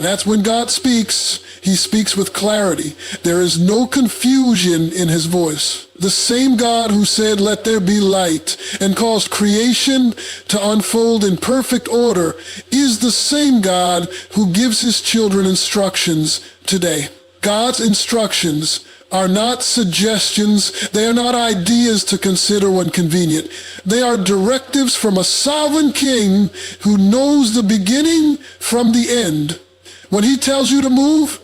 That's when God speaks. He speaks with clarity. There is no confusion in his voice. The same God who said, "Let there be light," and caused creation to unfold in perfect order is the same God who gives his children instructions today. God's instructions are not suggestions. They are not ideas to consider when convenient. They are directives from a sovereign king who knows the beginning from the end. When he tells you to move,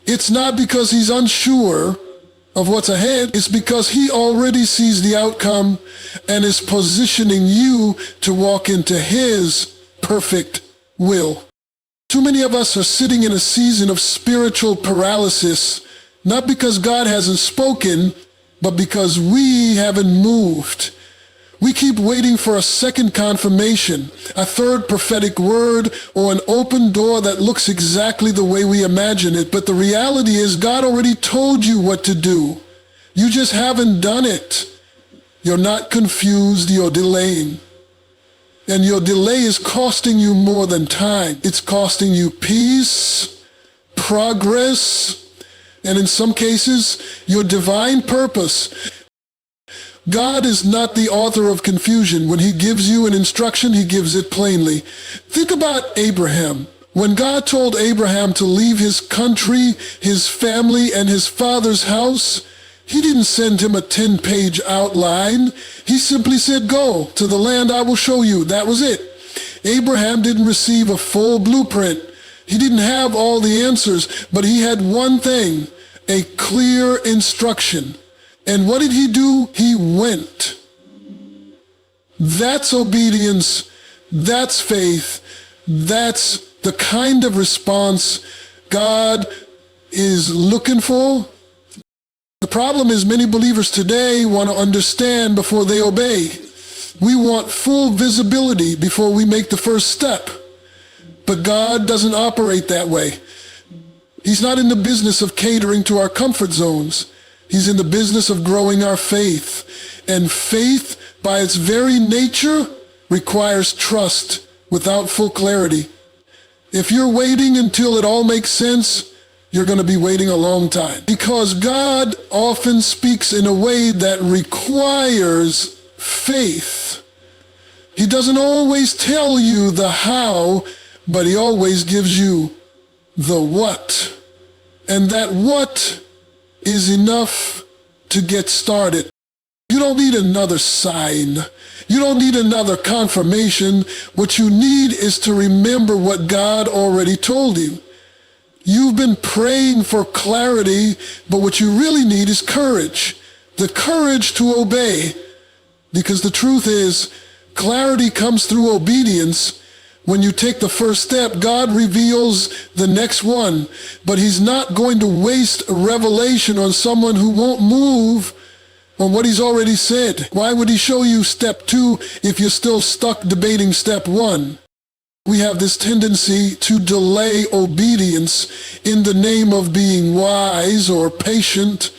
it's not because he's unsure of what's ahead. It's because he already sees the outcome and is positioning you to walk into his perfect will. Too many of us are sitting in a season of spiritual paralysis, not because God hasn't spoken, but because we haven't moved. We keep waiting for a second confirmation, a third prophetic word, or an open door that looks exactly the way we imagine it. But the reality is God already told you what to do. You just haven't done it. You're not confused, you're delaying. And your delay is costing you more than time. It's costing you peace, progress, and in some cases, your divine purpose. God is not the author of confusion. When he gives you an instruction, he gives it plainly. Think about Abraham. When God told Abraham to leave his country, his family, and his father's house, he didn't send him a 10-page outline. He simply said, "Go to the land I will show you." That was it. Abraham didn't receive a full blueprint. He didn't have all the answers, but he had one thing, a clear instruction. And what did he do? He went. That's obedience. That's faith. That's the kind of response God is looking for. The problem is many believers today want to understand before they obey. We want full visibility before we make the first step. But God doesn't operate that way. He's not in the business of catering to our comfort zones. He's in the business of growing our faith. And faith, by its very nature, requires trust without full clarity. If you're waiting until it all makes sense, you're going to be waiting a long time. Because God often speaks in a way that requires faith. He doesn't always tell you the how, but he always gives you the what. And that what is enough to get started. You don't need another sign. You don't need another confirmation. What you need is to remember what God already told you. You've been praying for clarity, but what you really need is courage. The courage to obey. Because the truth is, clarity comes through obedience. When you take the first step, God reveals the next one. But he's not going to waste revelation on someone who won't move on what he's already said. Why would he show you step 2 if you're still stuck debating step 1? We have this tendency to delay obedience in the name of being wise or patient.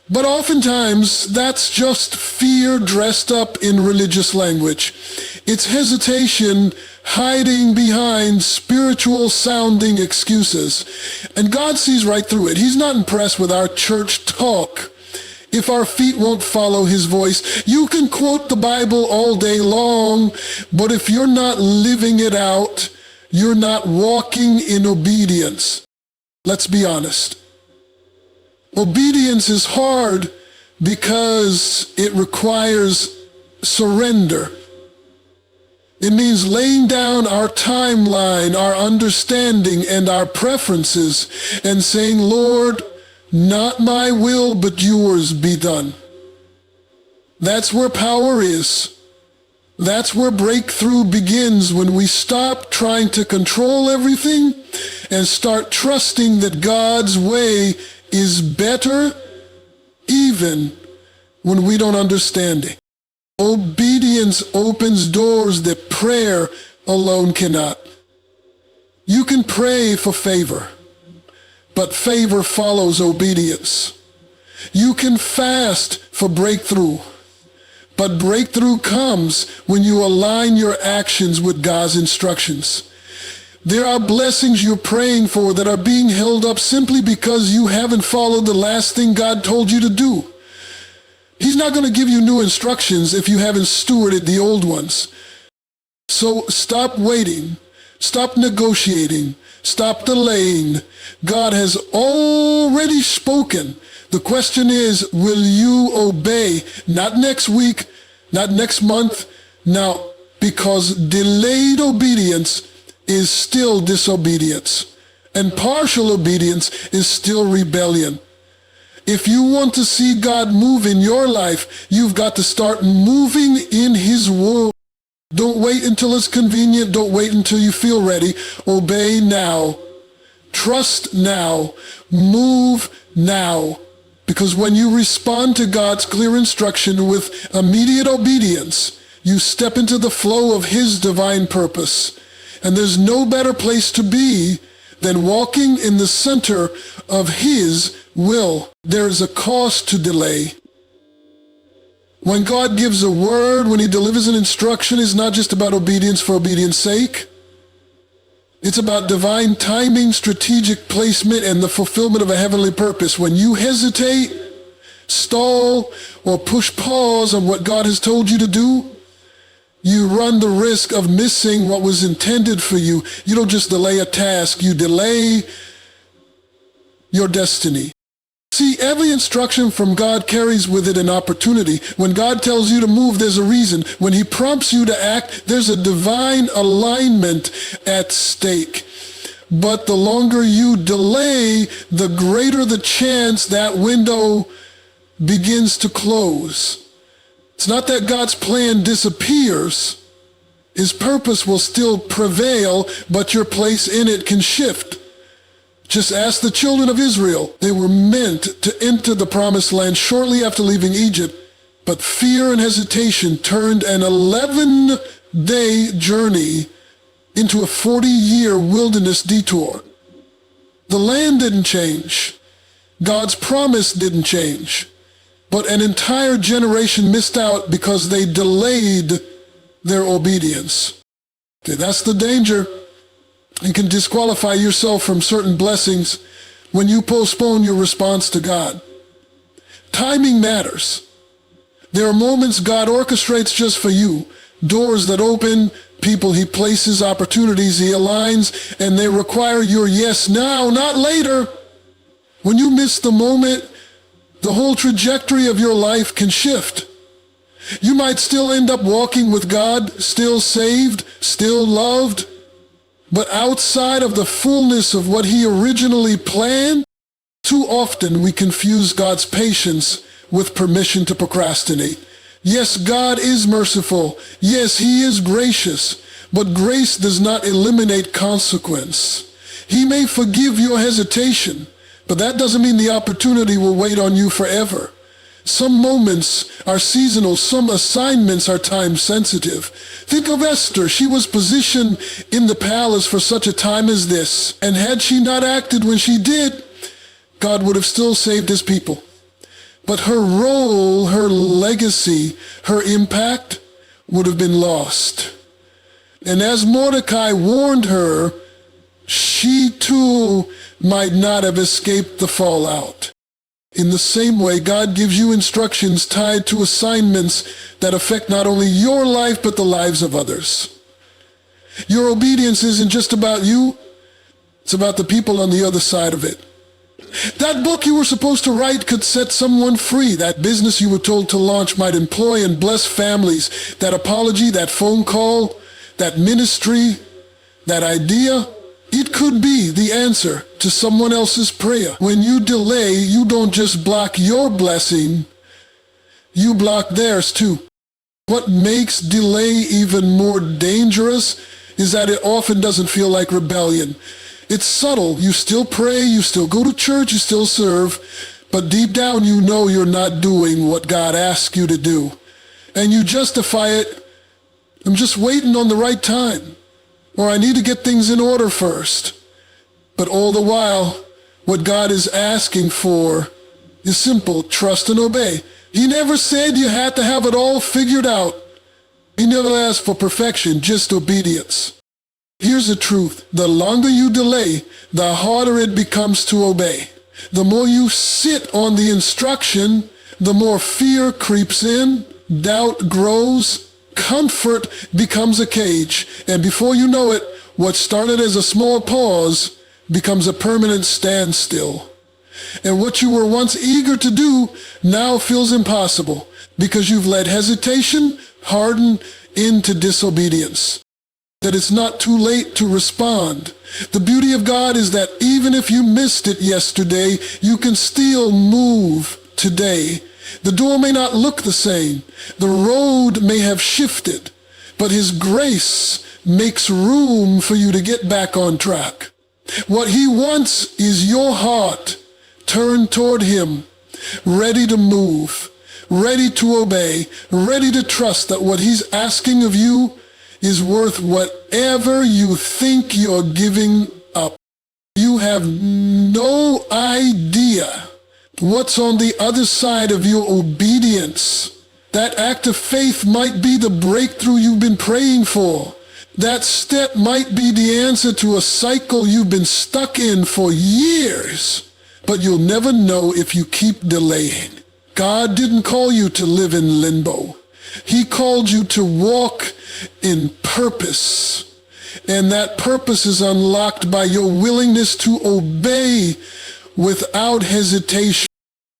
But oftentimes, that's just fear dressed up in religious language. It's hesitation hiding behind spiritual-sounding excuses. And God sees right through it. He's not impressed with our church talk. If our feet won't follow his voice, you can quote the Bible all day long, but if you're not living it out, you're not walking in obedience. Let's be honest. Obedience is hard because it requires surrender. It means laying down our timeline, our understanding, and our preferences, and saying, "Lord, not my will, but yours be done." That's where power is. That's where breakthrough begins, when we stop trying to control everything and start trusting that God's way is better, even when we don't understand it. Obedience opens doors that prayer alone cannot. You can pray for favor, but favor follows obedience. You can fast for breakthrough, but breakthrough comes when you align your actions with God's instructions. There are blessings you're praying for that are being held up simply because you haven't followed the last thing God told you to do. He's not going to give you new instructions if you haven't stewarded the old ones. So stop waiting, stop negotiating, stop delaying. God has already spoken. The question is, will you obey? Not next week, not next month. Now, because delayed obedience is still disobedience, and partial obedience is still rebellion. If you want to see God move in your life, you've got to start moving in His word. Don't wait until it's convenient. Don't wait until you feel ready. Obey now. Trust now. Move now. Because when you respond to God's clear instruction with immediate obedience, you step into the flow of His divine purpose. And there's no better place to be than walking in the center of His will. There is a cost to delay. When God gives a word, when He delivers an instruction, it's not just about obedience for obedience sake. It's about divine timing, strategic placement, and the fulfillment of a heavenly purpose. When you hesitate, stall, or push pause on what God has told you to do, you run the risk of missing what was intended for you. You don't just delay a task, you delay your destiny. See, every instruction from God carries with it an opportunity. When God tells you to move, there's a reason. When He prompts you to act, there's a divine alignment at stake. But the longer you delay, the greater the chance that window begins to close. It's not that God's plan disappears. His purpose will still prevail, but your place in it can shift. Just ask the children of Israel. They were meant to enter the promised land shortly after leaving Egypt, but fear and hesitation turned an 11-day journey into a 40-year wilderness detour. The land didn't change. God's promise didn't change. But an entire generation missed out because they delayed their obedience. Okay, that's the danger. You can disqualify yourself from certain blessings when you postpone your response to God. Timing matters. There are moments God orchestrates just for you. Doors that open, people He places, opportunities He aligns, and they require your yes now, not later. When you miss the moment, the whole trajectory of your life can shift. You might still end up walking with God, still saved, still loved, but outside of the fullness of what He originally planned. Too often we confuse God's patience with permission to procrastinate. Yes, God is merciful. Yes, He is gracious, but grace does not eliminate consequence. He may forgive your hesitation, but that doesn't mean the opportunity will wait on you forever. Some moments are seasonal, some assignments are time sensitive. Think of Esther. She was positioned in the palace for such a time as this. And had she not acted when she did, God would have still saved His people. But her role, her legacy, her impact would have been lost. And as Mordecai warned her, she too might not have escaped the fallout. In the same way, God gives you instructions tied to assignments that affect not only your life, but the lives of others. Your obedience isn't just about you, it's about the people on the other side of it. That book you were supposed to write could set someone free. That business you were told to launch might employ and bless families. That apology, that phone call, that ministry, that idea, it could be the answer to someone else's prayer. When you delay, you don't just block your blessing, you block theirs too. What makes delay even more dangerous is that it often doesn't feel like rebellion. It's subtle. You still pray, you still go to church, you still serve, but deep down you know you're not doing what God asked you to do. And you justify it, I'm just waiting on the right time. Or I need to get things in order first. But all the while, what God is asking for is simple: trust and obey. He never said you had to have it all figured out. He never asked for perfection, just obedience. Here's the truth. The longer you delay, the harder it becomes to obey. The more you sit on the instruction, the more fear creeps in, doubt grows, comfort becomes a cage, and before you know it, what started as a small pause becomes a permanent standstill. And what you were once eager to do now feels impossible because you've let hesitation harden into disobedience. That it's not too late to respond. The beauty of God is that even if you missed it yesterday, you can still move today. The door may not look the same. The road may have shifted, but His grace makes room for you to get back on track. What He wants is your heart turned toward Him, ready to move, ready to obey, ready to trust that what He's asking of you is worth whatever you think you're giving up. You have no idea what's on the other side of your obedience. That act of faith might be the breakthrough you've been praying for. That step might be the answer to a cycle you've been stuck in for years. But you'll never know if you keep delaying. God didn't call you to live in limbo. He called you to walk in purpose. And that purpose is unlocked by your willingness to obey without hesitation.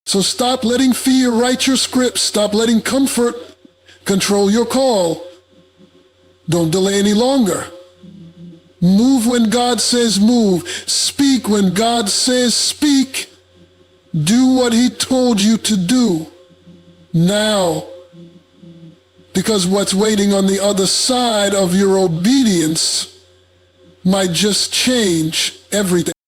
So stop letting fear write your script. Stop letting comfort control your call. Don't delay any longer. Move when God says move. Speak when God says speak. Do what He told you to do now. Because what's waiting on the other side of your obedience might just change everything.